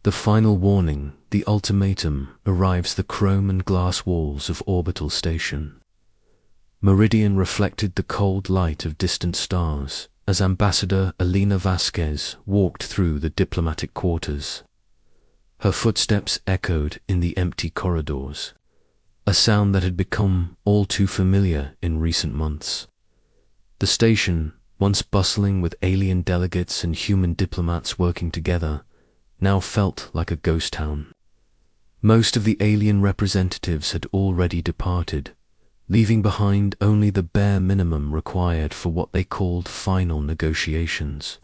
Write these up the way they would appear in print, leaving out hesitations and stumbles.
The final warning, the ultimatum, arrives the chrome and glass walls of orbital station. Meridian reflected the cold light of distant stars as Ambassador Elena Vasquez walked through the diplomatic quarters. Her footsteps echoed in the empty corridors, a sound that had become all too familiar in recent months. The station, once bustling with alien delegates and human diplomats working together, now felt like a ghost town. Most of the alien representatives had already departed, leaving behind only the bare minimum required for what they called final negotiations.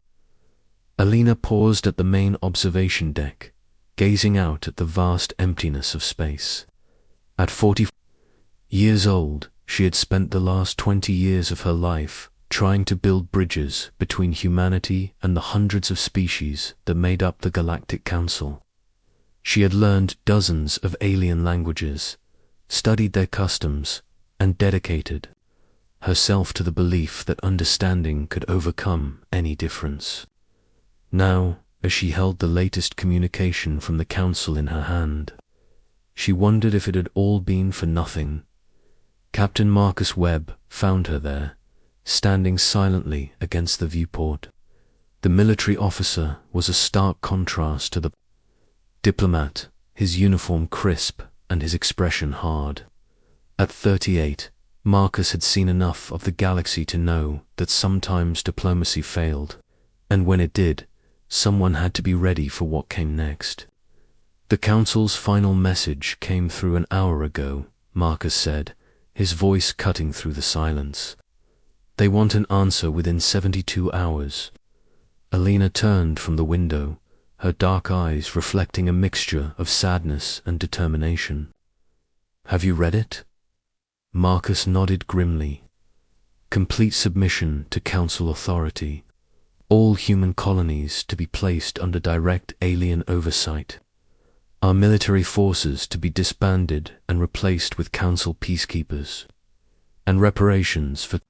Alina paused at the main observation deck, gazing out at the vast emptiness of space. At 40 years old, she had spent the last 20 years of her life trying to build bridges between humanity and the hundreds of species that made up the Galactic Council. She had learned dozens of alien languages, studied their customs, and dedicated herself to the belief that understanding could overcome any difference. Now, as she held the latest communication from the Council in her hand, she wondered if it had all been for nothing. Captain Marcus Webb found her there, standing silently against the viewport. The military officer was a stark contrast to the diplomat, his uniform crisp and his expression hard. At 38, Marcus had seen enough of the galaxy to know that sometimes diplomacy failed, and when it did, someone had to be ready for what came next. The Council's final message came through an hour ago, Marcus said, his voice cutting through the silence. They want an answer within 72 hours. Alina turned from the window, her dark eyes reflecting a mixture of sadness and determination. Have you read it? Marcus nodded grimly. Complete submission to Council authority. All human colonies to be placed under direct alien oversight. Our military forces to be disbanded and replaced with Council peacekeepers. And reparations for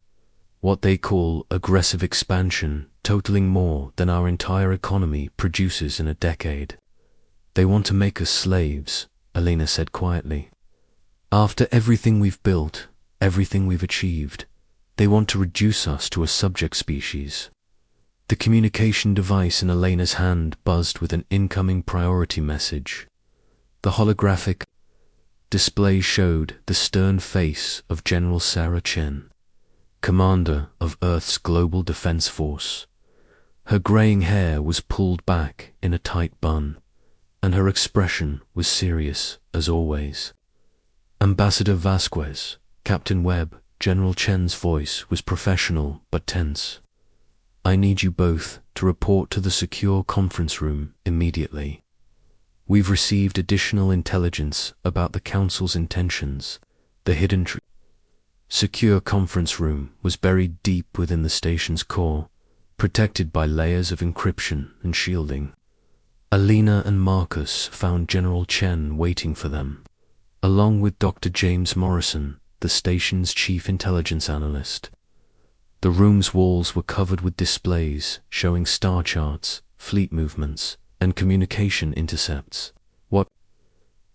what they call aggressive expansion, totaling more than our entire economy produces in a decade. They want to make us slaves, Elena said quietly. After everything we've built, everything we've achieved, they want to reduce us to a subject species. The communication device in Elena's hand buzzed with an incoming priority message. The holographic display showed the stern face of General Sarah Chen, commander of Earth's Global Defense Force. Her graying hair was pulled back in a tight bun, and her expression was serious as always. Ambassador Vasquez, Captain Webb, General Chen's voice was professional but tense. I need you both to report to the secure conference room immediately. We've received additional intelligence about the Council's intentions. The hidden secure conference room was buried deep within the station's core, protected by layers of encryption and shielding. Alina and Marcus found General Chen waiting for them, along with Dr. James Morrison, the station's chief intelligence analyst. The room's walls were covered with displays showing star charts, fleet movements, and communication intercepts. What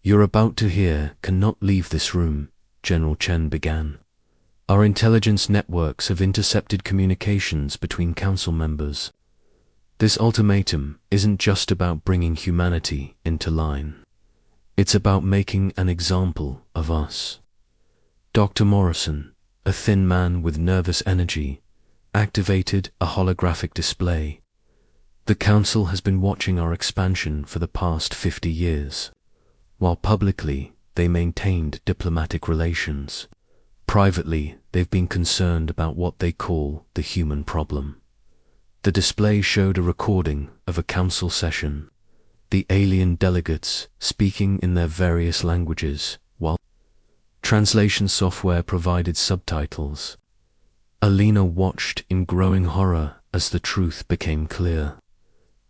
you're about to hear cannot leave this room, General Chen began. Our intelligence networks have intercepted communications between Council members. This ultimatum isn't just about bringing humanity into line. It's about making an example of us. Dr. Morrison, a thin man with nervous energy, activated a holographic display. The Council has been watching our expansion for the past 50 years. While publicly they maintained diplomatic relations, privately they've been concerned about what they call the human problem. The display showed a recording of a Council session, the alien delegates speaking in their various languages, while translation software provided subtitles. Alina watched in growing horror as the truth became clear.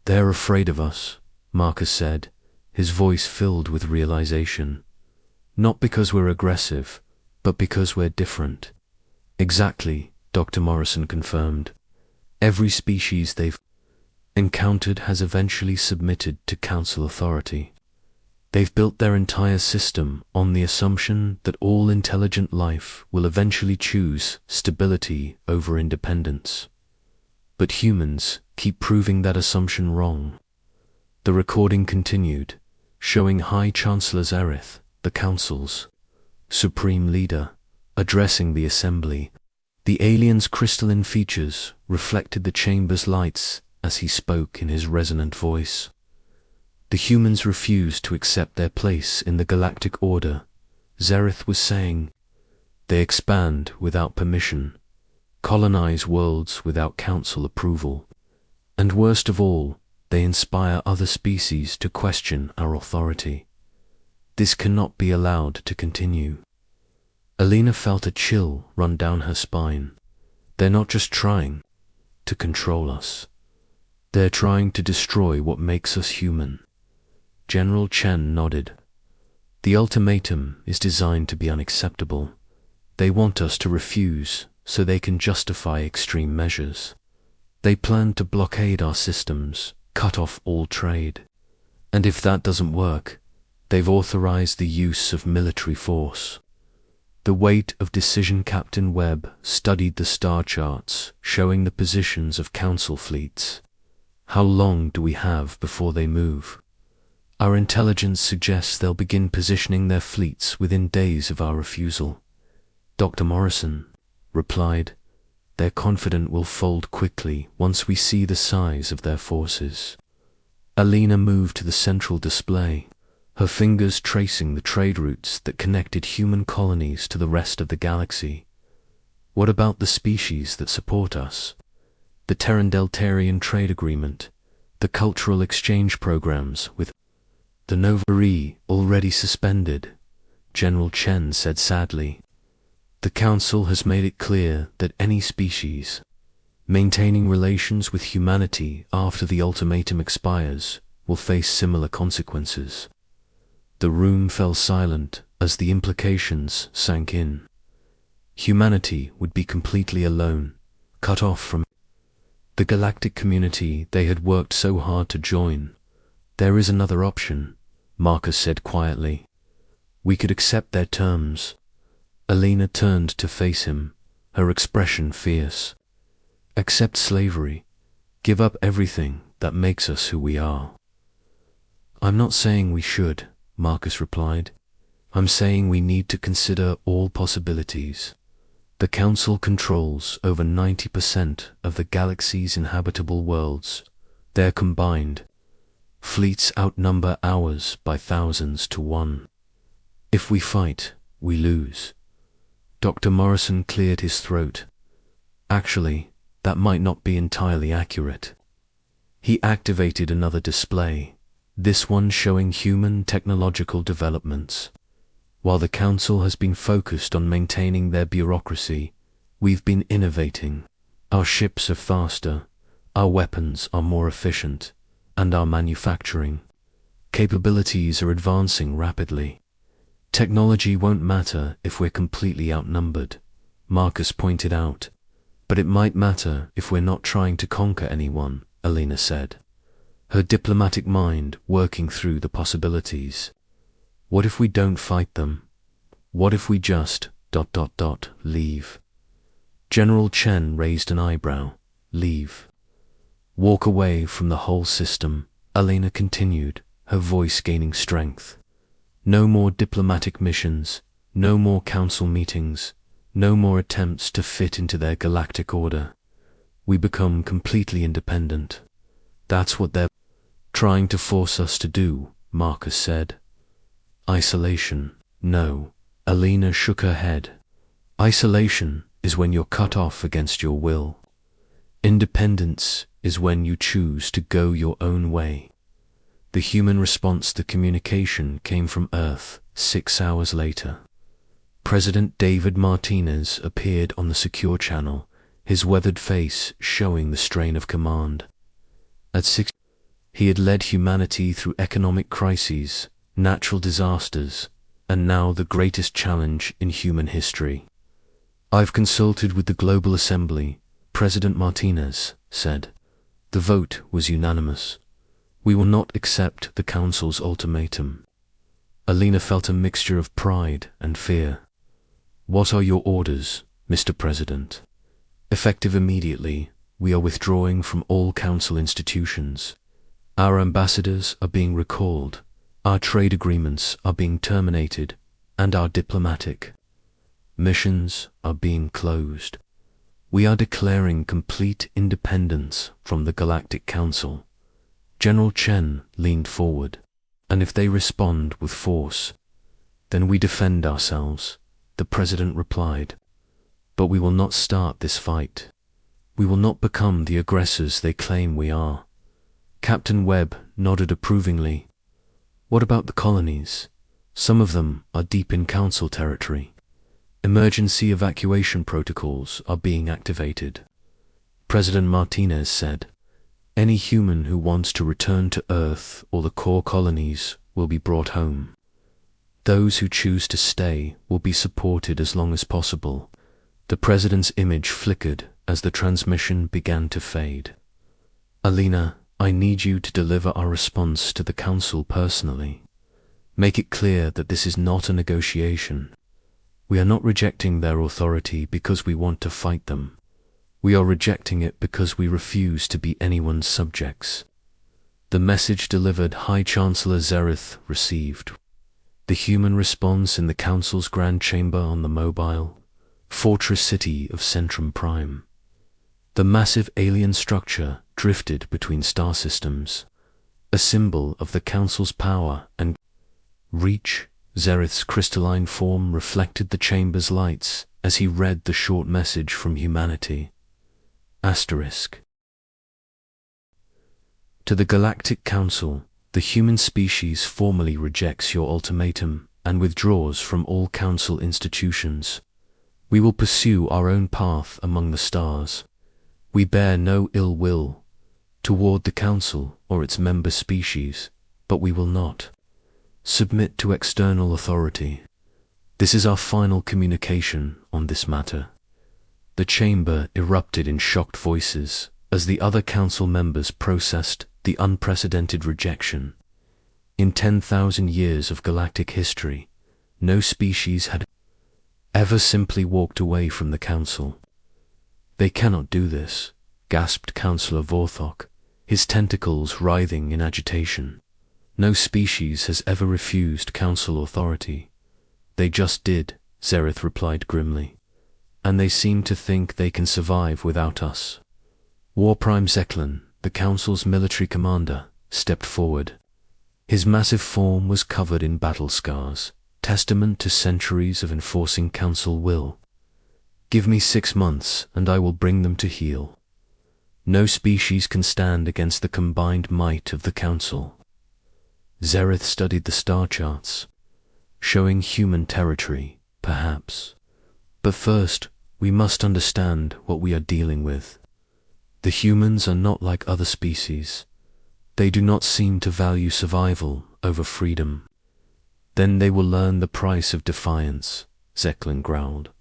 They're afraid of us, Marcus said, his voice filled with realization. Not because we're aggressive, but because we're different. Exactly, Dr. Morrison confirmed. Every species they've encountered has eventually submitted to Council authority. They've built their entire system on the assumption that all intelligent life will eventually choose stability over independence. But humans keep proving that assumption wrong. The recording continued, showing High Chancellor Zareth, the Council's supreme leader, addressing the assembly. The alien's crystalline features reflected the chamber's lights as he spoke in his resonant voice. The humans refused to accept their place in the galactic order, Zareth was saying. They expand without permission, colonize worlds without council approval, and worst of all, they inspire other species to question our authority. This cannot be allowed to continue. Alina felt a chill run down her spine. They're not just trying to control us. They're trying to destroy what makes us human. General Chen nodded. The ultimatum is designed to be unacceptable. They want us to refuse so they can justify extreme measures. They plan to blockade our systems, cut off all trade. And if that doesn't work, they've authorized the use of military force. The weight of decision Captain Webb studied the star charts showing the positions of council fleets. How long do we have before they move? Our intelligence suggests they'll begin positioning their fleets within days of our refusal. Dr. Morrison replied, they're confident we'll fold quickly once we see the size of their forces. Alina moved to the central display, her fingers tracing the trade routes that connected human colonies to the rest of the galaxy. What about the species that support us? The Terran-Deltarian trade agreement, the cultural exchange programs with the Novari already suspended, General Chen said sadly. The Council has made it clear that any species maintaining relations with humanity after the ultimatum expires will face similar consequences. The room fell silent as the implications sank in. Humanity would be completely alone, cut off from the galactic community they had worked so hard to join. There is another option, Marcus said quietly. We could accept their terms. Alina turned to face him, her expression fierce. Accept slavery. Give up everything that makes us who we are. I'm not saying we should, Marcus replied. I'm saying we need to consider all possibilities. The Council controls over 90% of the galaxy's inhabitable worlds. Their combined fleets outnumber ours by thousands to one. If we fight, we lose. Dr. Morrison cleared his throat. Actually, that might not be entirely accurate. He activated another display, this one showing human technological developments. While the Council has been focused on maintaining their bureaucracy, we've been innovating. Our ships are faster, our weapons are more efficient, and our manufacturing capabilities are advancing rapidly. Technology won't matter if we're completely outnumbered, Marcus pointed out. But it might matter if we're not trying to conquer anyone, Alina said, her diplomatic mind working through the possibilities. What if we don't fight them? What if we just ... leave? General Chen raised an eyebrow. Leave. Walk away from the whole system, Alina continued, her voice gaining strength. No more diplomatic missions, no more council meetings, no more attempts to fit into their galactic order. We become completely independent. That's what they're trying to force us to do, Marcus said. Isolation. No. Alina shook her head. Isolation is when you're cut off against your will. Independence is when you choose to go your own way. The human response to communication came from Earth 6 hours later. President David Martinez appeared on the secure channel, his weathered face showing the strain of command. At 6, he had led humanity through economic crises, natural disasters, and now the greatest challenge in human history. I've consulted with the Global Assembly, President Martinez said. The The vote was unanimous. We will not accept the Council's ultimatum. Alina felt a mixture of pride and fear. What are your orders, Mr. President? Effective immediately, we are withdrawing from all Council institutions. Our ambassadors are being recalled, our trade agreements are being terminated, and our diplomatic missions are being closed. We are declaring complete independence from the Galactic Council. General Chen leaned forward. And if they respond with force, then we defend ourselves, the President replied. But we will not start this fight. We will not become the aggressors they claim we are. Captain Webb nodded approvingly. What about the colonies? Some of them are deep in Council territory. Emergency evacuation protocols are being activated. President Martinez said, any human who wants to return to Earth or the core colonies will be brought home. Those who choose to stay will be supported as long as possible. The President's image flickered as the transmission began to fade. Alina, I need you to deliver our response to the Council personally. Make it clear that this is not a negotiation. We are not rejecting their authority because we want to fight them. We are rejecting it because we refuse to be anyone's subjects. The message delivered High Chancellor Zereth received. The human response in the Council's Grand Chamber on the mobile fortress city of Centrum Prime. The massive alien structure drifted between star systems, a symbol of the Council's power and reach. Zereth's crystalline form reflected the chamber's lights as he read the short message from humanity. Asterisk. To the Galactic Council, the human species formally rejects your ultimatum and withdraws from all Council institutions. We will pursue our own path among the stars. We bear no ill will toward the Council or its member species, but we will not submit to external authority. This is our final communication on this matter. The chamber erupted in shocked voices as the other Council members processed the unprecedented rejection. In 10,000 years of galactic history, no species had ever simply walked away from the Council. They cannot do this, gasped Councillor Vorthok, his tentacles writhing in agitation. No species has ever refused Council authority. They just did, Zereth replied grimly. And they seem to think they can survive without us. War Prime Zeklin, the Council's military commander, stepped forward. His massive form was covered in battle scars, testament to centuries of enforcing Council will. Give me 6 months, and I will bring them to heel. No species can stand against the combined might of the Council. Zereth studied the star charts, showing human territory, perhaps. But first, we must understand what we are dealing with. The humans are not like other species. They do not seem to value survival over freedom. Then they will learn the price of defiance, Zeklin growled.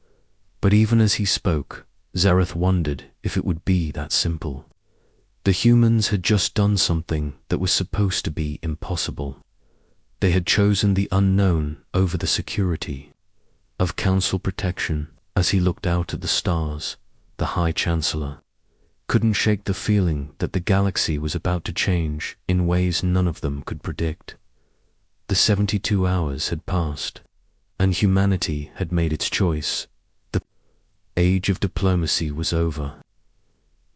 But even as he spoke, Zereth wondered if it would be that simple. The humans had just done something that was supposed to be impossible. They had chosen the unknown over the security of Council protection. As he looked out at the stars, the High Chancellor couldn't shake the feeling that the galaxy was about to change in ways none of them could predict. The 72 hours had passed, and humanity had made its choice. The age of diplomacy was over.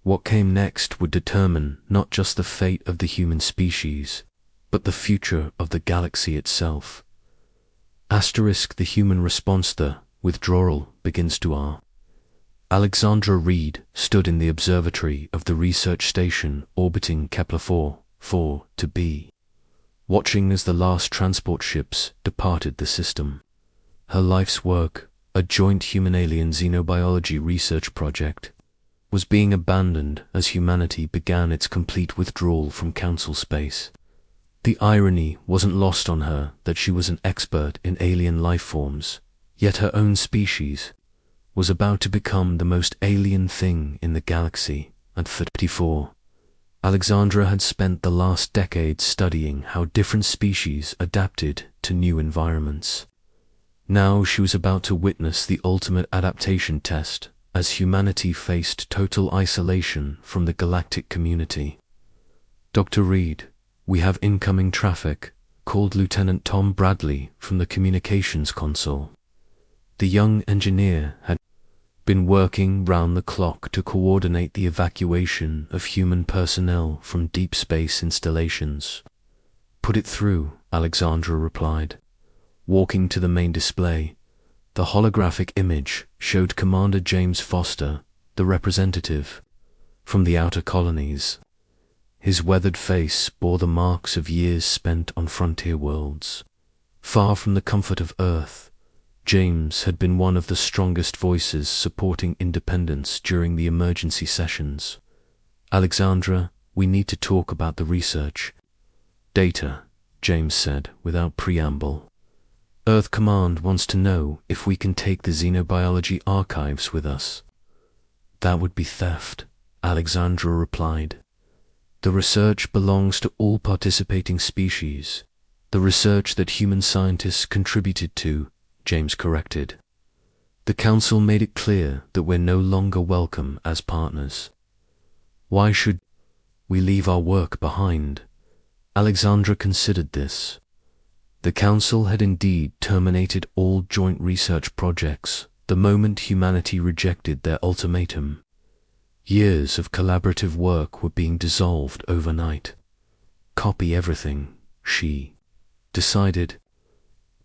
What came next would determine not just the fate of the human species, but the future of the galaxy itself. Asterisk. The human response. The withdrawal begins to R. Alexandra Reed stood in the observatory of the research station orbiting Kepler 4 to B, watching as the last transport ships departed the system. Her life's work, a joint human-alien xenobiology research project, was being abandoned as humanity began its complete withdrawal from Council space. The irony wasn't lost on her that she was an expert in alien life forms, yet her own species was about to become the most alien thing in the galaxy at 34. Alexandra had spent the last decade studying how different species adapted to new environments. Now she was about to witness the ultimate adaptation test as humanity faced total isolation from the galactic community. "Dr. Reed, we have incoming traffic," called Lieutenant Tom Bradley from the communications console. The young engineer had been working round the clock to coordinate the evacuation of human personnel from deep space installations. "Put it through," Alexandra replied. Walking to the main display, the holographic image showed Commander James Foster, the representative, from the outer colonies. His weathered face bore the marks of years spent on frontier worlds. Far from the comfort of Earth, James had been one of the strongest voices supporting independence during the emergency sessions. "Alexandra, we need to talk about the research." "Data," James said without preamble. "Earth Command wants to know if we can take the xenobiology archives with us." "That would be theft," Alexandra replied. "The research belongs to all participating species. The research that human scientists contributed to," James corrected. "The Council made it clear that we're no longer welcome as partners." "Why should we leave our work behind?" Alexandra considered this. The Council had indeed terminated all joint research projects the moment humanity rejected their ultimatum. Years of collaborative work were being dissolved overnight. "Copy everything," she decided,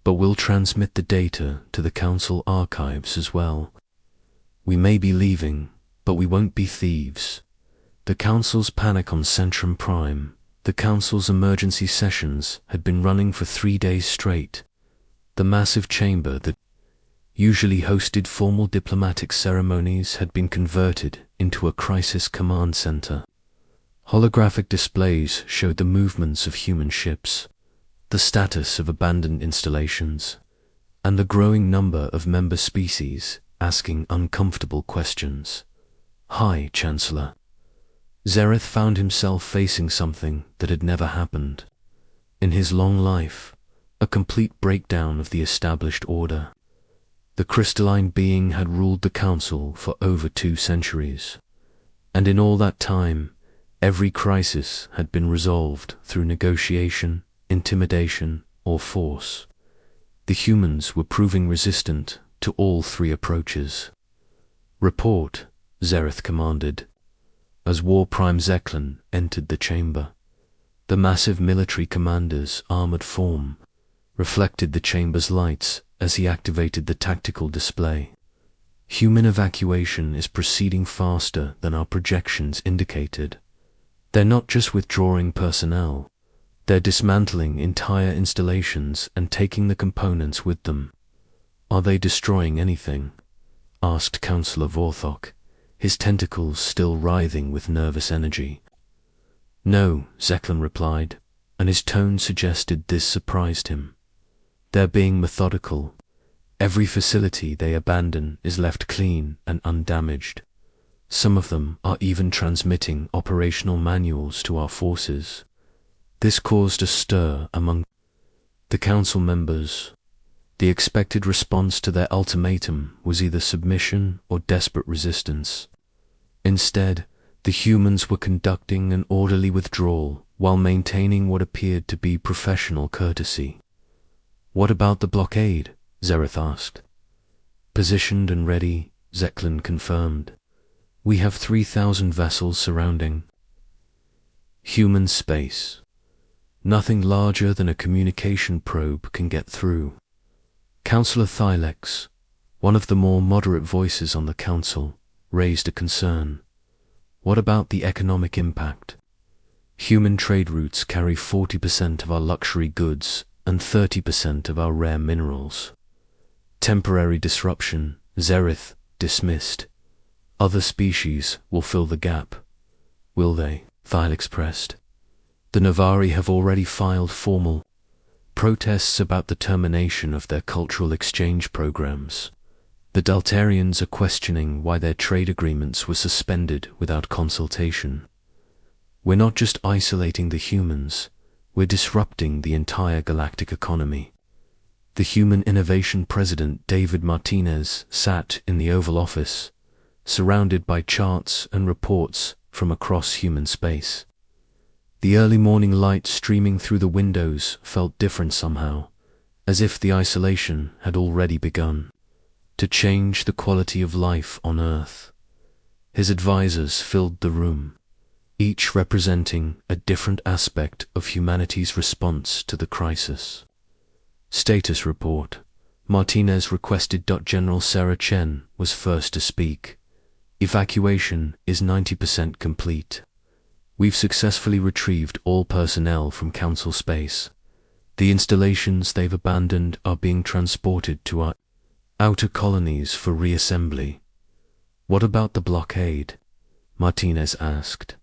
"but we'll transmit the data to the Council archives as well. We may be leaving, but we won't be thieves." The Council's panic on Centrum Prime. The Council's emergency sessions had been running for 3 days straight. The massive chamber that usually hosted formal diplomatic ceremonies had been converted into a crisis command center. Holographic displays showed the movements of human ships, the status of abandoned installations, and the growing number of member species asking uncomfortable questions. "Hi, Chancellor." Zareth found himself facing something that had never happened. In his long life, a complete breakdown of the established order. The crystalline being had ruled the Council for over 2 centuries, and in all that time, every crisis had been resolved through negotiation, intimidation, or force. The humans were proving resistant to all 3 approaches. "Report," Zareth commanded, as War Prime Zeklin entered the chamber. The massive military commander's armored form reflected the chamber's lights as he activated the tactical display. "Human evacuation is proceeding faster than our projections indicated. They're not just withdrawing personnel, they're dismantling entire installations and taking the components with them." "Are they destroying anything?" asked Councillor Vorthok, his tentacles still writhing with nervous energy. "No," Zeklin replied, and his tone suggested this surprised him. "They're being methodical. Every facility they abandon is left clean and undamaged. Some of them are even transmitting operational manuals to our forces." This caused a stir among the Council members. The expected response to their ultimatum was either submission or desperate resistance. Instead, the humans were conducting an orderly withdrawal while maintaining what appeared to be professional courtesy. "What about the blockade?" Zareth asked. "Positioned and ready," Zeklin confirmed. "We have 3,000 vessels surrounding." Human space. Nothing larger than a communication probe can get through. Councillor Thylex, one of the more moderate voices on the Council, raised a concern. "What about the economic impact? Human trade routes carry 40% of our luxury goods and 30% of our rare minerals. Temporary disruption," Zareth dismissed. "Other species will fill the gap." "Will they?" Thylex pressed. "The Navari have already filed formal protests about the termination of their cultural exchange programs. The Daltarians are questioning why their trade agreements were suspended without consultation." We're not just isolating the humans, we're disrupting the entire galactic economy. The Human Innovation President David Martinez sat in the Oval Office, surrounded by charts and reports from across human space. The early morning light streaming through the windows felt different somehow, as if the isolation had already begun to change the quality of life on Earth. His advisors filled the room, each representing a different aspect of humanity's response to the crisis. Status report. Martinez requested. General Sarah Chen was first to speak. Evacuation is 90% complete. We've successfully retrieved all personnel from Council space. The installations they've abandoned are being transported to our outer colonies for reassembly. What about the blockade? Martinez asked.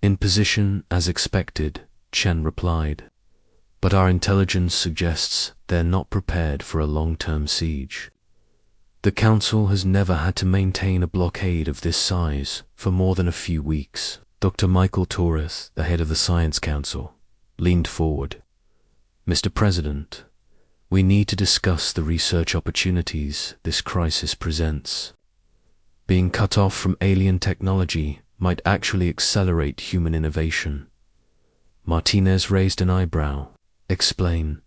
In position as expected, Chen replied. But our intelligence suggests they're not prepared for a long-term siege. The Council has never had to maintain a blockade of this size for more than a few weeks. Dr. Michael Torres, the head of the Science Council, leaned forward. Mr. President, we need to discuss the research opportunities this crisis presents. Being cut off from alien technology might actually accelerate human innovation. Martinez raised an eyebrow. Explain.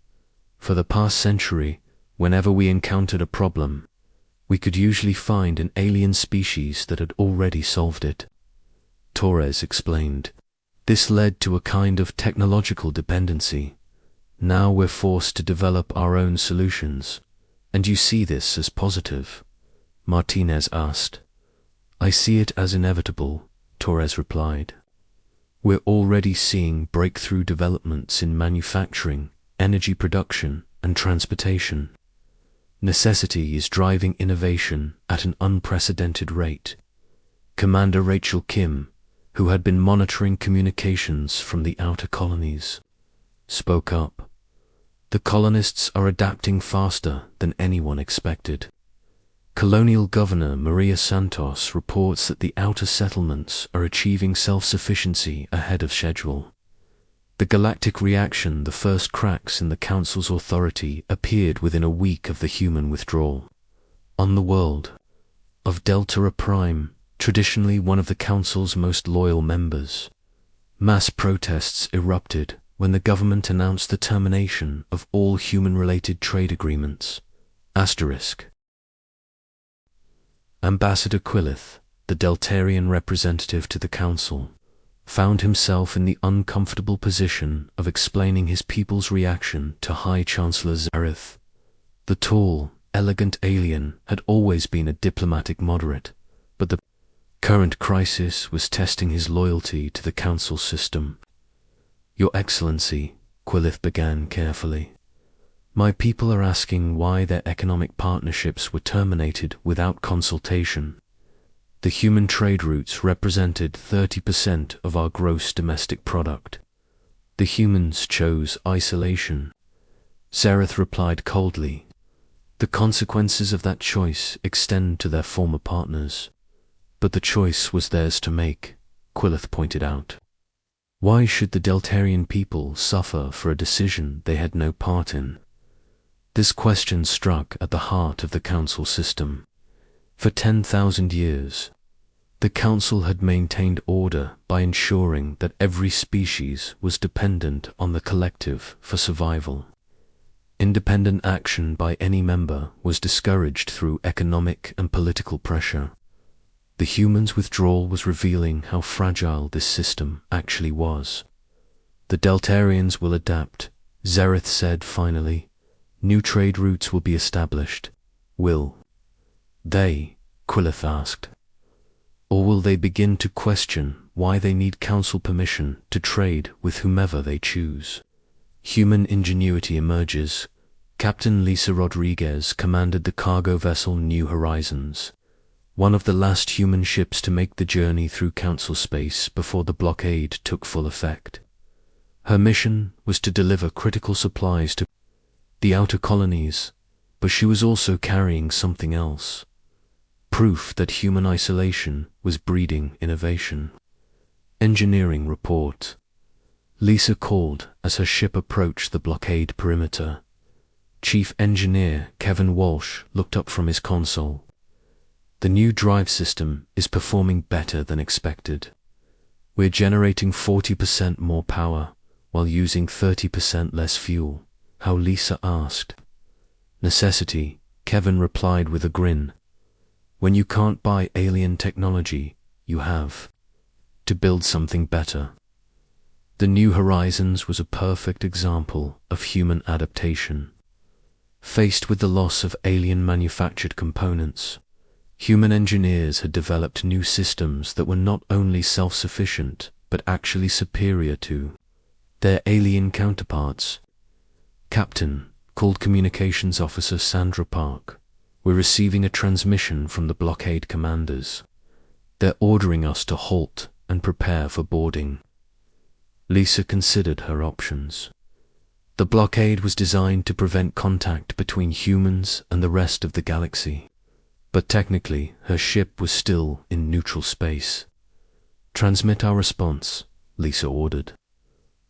For the past century, whenever we encountered a problem, we could usually find an alien species that had already solved it. Torres explained. This led to a kind of technological dependency. Now we're forced to develop our own solutions. And you see this as positive? Martinez asked. I see it as inevitable, Torres replied. We're already seeing breakthrough developments in manufacturing, energy production, and transportation. Necessity is driving innovation at an unprecedented rate. Commander Rachel Kim, who had been monitoring communications from the outer colonies, spoke up. The colonists are adapting faster than anyone expected. Colonial Governor Maria Santos reports that the outer settlements are achieving self-sufficiency ahead of schedule. The galactic reaction, the first cracks in the Council's authority, appeared within a week of the human withdrawal. On the world of Delta Prime, traditionally one of the Council's most loyal members, mass protests erupted when the government announced the termination of all human-related trade agreements. Ambassador Quillith, the Deltarian representative to the Council, found himself in the uncomfortable position of explaining his people's reaction to High Chancellor Zareth. The tall, elegant alien had always been a diplomatic moderate, but the current crisis was testing his loyalty to the Council system. Your Excellency, Quillith began carefully, my people are asking why their economic partnerships were terminated without consultation. The human trade routes represented 30% of our gross domestic product. The humans chose isolation. Zareth replied coldly. The consequences of that choice extend to their former partners. But the choice was theirs to make, Quillith pointed out. Why should the Deltarian people suffer for a decision they had no part in? This question struck at the heart of the Council system. For 10,000 years, the Council had maintained order by ensuring that every species was dependent on the collective for survival. Independent action by any member was discouraged through economic and political pressure. The humans' withdrawal was revealing how fragile this system actually was. The Deltarians will adapt, Zareth said finally. New trade routes will be established. Will they? Quillith asked. Or will they begin to question why they need Council permission to trade with whomever they choose? Human ingenuity emerges. Captain Lisa Rodriguez commanded the cargo vessel New Horizons, one of the last human ships to make the journey through Council space before the blockade took full effect. Her mission was to deliver critical supplies to the outer colonies, but she was also carrying something else. Proof that human isolation was breeding innovation. Engineering report. Lisa called as her ship approached the blockade perimeter. Chief Engineer Kevin Walsh looked up from his console. The new drive system is performing better than expected. We're generating 40% more power while using 30% less fuel. How? Lisa asked. Necessity, Kevin replied with a grin. When you can't buy alien technology, you have to build something better. The New Horizons was a perfect example of human adaptation. Faced with the loss of alien-manufactured components, human engineers had developed new systems that were not only self-sufficient, but actually superior to their alien counterparts. Captain, called Communications Officer Sandra Park, we're receiving a transmission from the blockade commanders. They're ordering us to halt and prepare for boarding. Lisa considered her options. The blockade was designed to prevent contact between humans and the rest of the galaxy. But technically, her ship was still in neutral space. Transmit our response, Lisa ordered.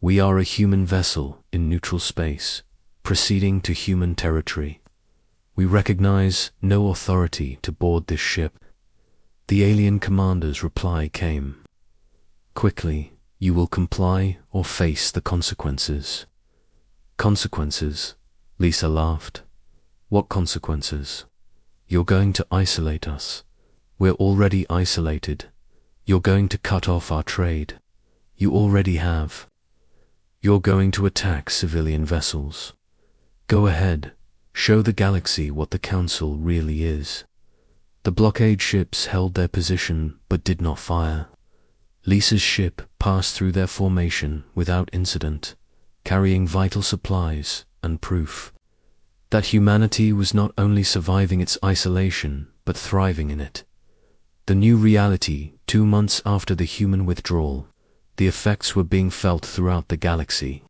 We are a human vessel in neutral space, proceeding to human territory. We recognize no authority to board this ship. The alien commander's reply came. Quickly, you will comply or face the consequences. Consequences? Lisa laughed. What consequences? You're going to isolate us. We're already isolated. You're going to cut off our trade. You already have. You're going to attack civilian vessels. Go ahead, show the galaxy what the Council really is. The blockade ships held their position but did not fire. Lisa's ship passed through their formation without incident, carrying vital supplies and proof that humanity was not only surviving its isolation, but thriving in it. The new reality, 2 months after the human withdrawal, the effects were being felt throughout the galaxy.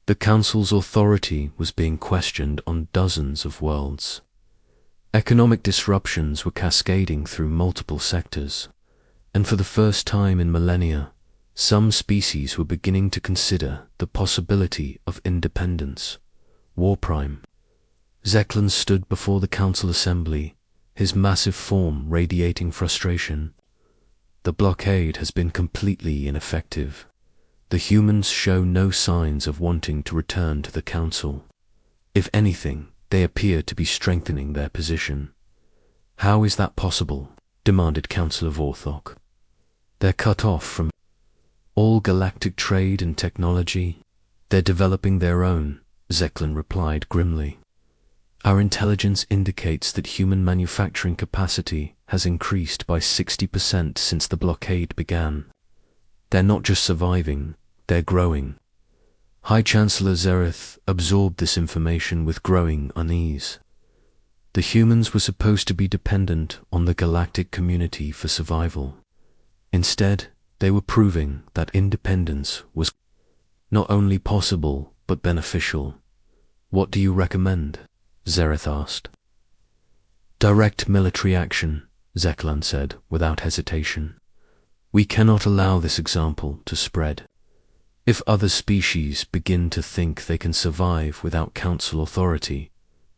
The Council's authority was being questioned on dozens of worlds. Economic disruptions were cascading through multiple sectors, and for the first time in millennia, some species were beginning to consider the possibility of independence. War Prime. Zeklan stood before the Council Assembly, his massive form radiating frustration. The blockade has been completely ineffective. The humans show no signs of wanting to return to the Council. If anything, they appear to be strengthening their position. How is that possible? Demanded Councillor Vorthok. They're cut off from all galactic trade and technology. They're developing their own, Zeklan replied grimly. Our intelligence indicates that human manufacturing capacity has increased by 60% since the blockade began. They're not just surviving, they're growing. High Chancellor Zereth absorbed this information with growing unease. The humans were supposed to be dependent on the galactic community for survival. Instead, they were proving that independence was not only possible, but beneficial. What do you recommend? Zereth asked. Direct military action, Zeklan said without hesitation. We cannot allow this example to spread. If other species begin to think they can survive without Council authority,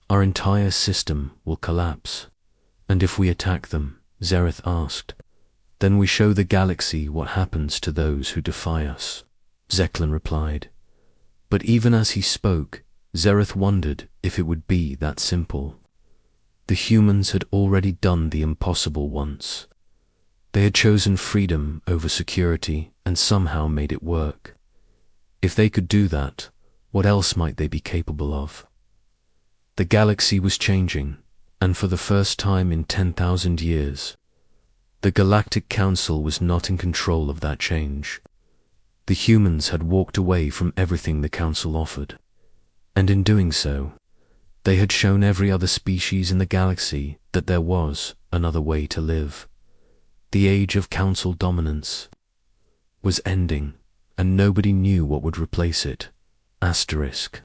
our entire system will collapse. And if we attack them, Zereth asked, then we show the galaxy what happens to those who defy us, Zeklan replied. But even as he spoke, Zereth wondered if it would be that simple. The humans had already done the impossible once. They had chosen freedom over security and somehow made it work. If they could do that, what else might they be capable of? The galaxy was changing, and for the first time in 10,000 years, the Galactic Council was not in control of that change. The humans had walked away from everything the Council offered, and in doing so, they had shown every other species in the galaxy that there was another way to live. The age of Council dominance was ending, and nobody knew what would replace it. Asterisk.